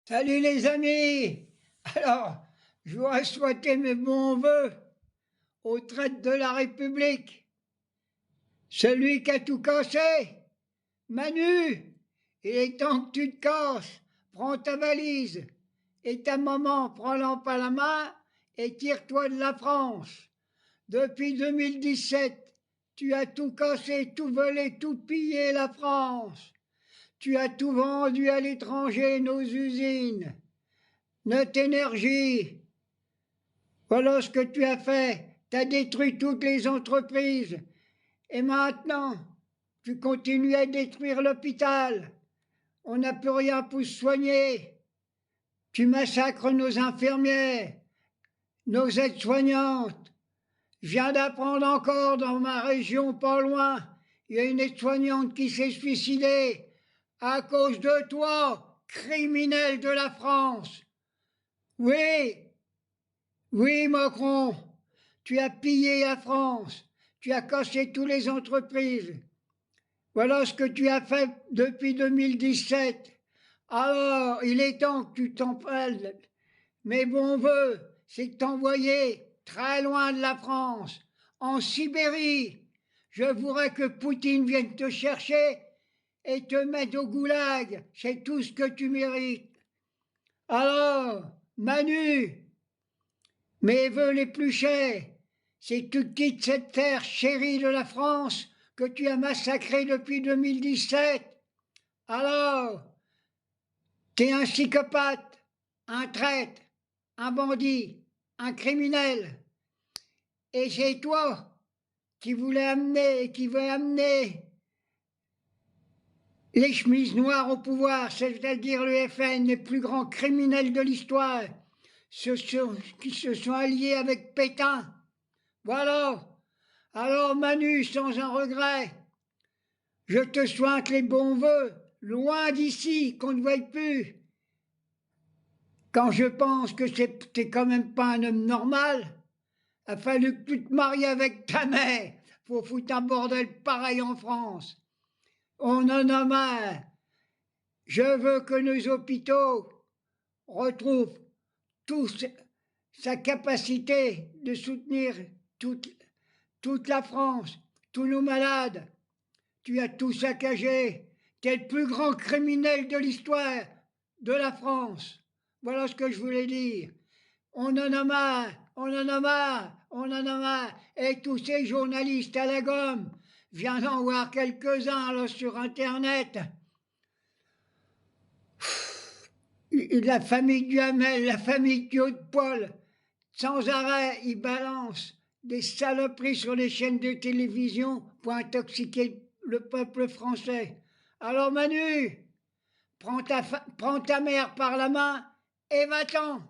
Salut les amis! Alors, je voudrais souhaiter mes bons voeux au traître de la République, celui qui a tout cassé. Manu, il est temps que tu te casses. Prends ta valise et ta maman, prends-la par la main et tire-toi de la France. Depuis 2017, tu as tout cassé, tout volé, tout pillé la France. Tu as tout vendu à l'étranger, nos usines, notre énergie. Voilà ce que tu as fait. Tu as détruit toutes les entreprises. Et maintenant, tu continues à détruire l'hôpital. On n'a plus rien pour se soigner. Tu massacres nos infirmières, nos aides-soignantes. Je viens d'apprendre encore dans ma région pas loin, il y a une aide-soignante qui s'est suicidée à cause de toi, criminel de la France. Oui, oui, Macron, tu as pillé la France, tu as cassé toutes les entreprises. Voilà ce que tu as fait depuis 2017. Alors, il est temps que tu t'en prennes. Mes bons voeux, c'est de t'envoyer très loin de la France, en Sibérie. Je voudrais que Poutine vienne te chercher et te mette au goulag. C'est tout ce que tu mérites. Alors, Manu, mes vœux les plus chers, c'est que tu quittes cette terre chérie de la France que tu as massacrée depuis 2017. Alors, t'es un psychopathe, un traître, un bandit, un criminel. Et c'est toi qui voulais amener, qui veut amener les chemises noires au pouvoir, c'est-à-dire le FN, les plus grands criminels de l'histoire, ceux qui se sont alliés avec Pétain. Voilà. Alors Manu, sans un regret, je te souhaite les bons voeux, loin d'ici, qu'on ne voie plus. Quand je pense que t'es quand même pas un homme normal, il a fallu que tu te maries avec ta mère pour foutre un bordel pareil en France. On en a marre. Je veux que nos hôpitaux retrouvent toute sa capacité de soutenir toute la France, tous nos malades. Tu as tout saccagé. Tu es le plus grand criminel de l'histoire de la France. Voilà ce que je voulais dire. On en a marre, on en a marre, on en a marre. Et tous ces journalistes à la gomme, viens d'en voir quelques-uns là sur Internet. La famille Duhamel, la famille Haut-de-Poil, sans arrêt, ils balancent des saloperies sur les chaînes de télévision pour intoxiquer le peuple français. Alors Manu, prends ta mère par la main et va-t'en.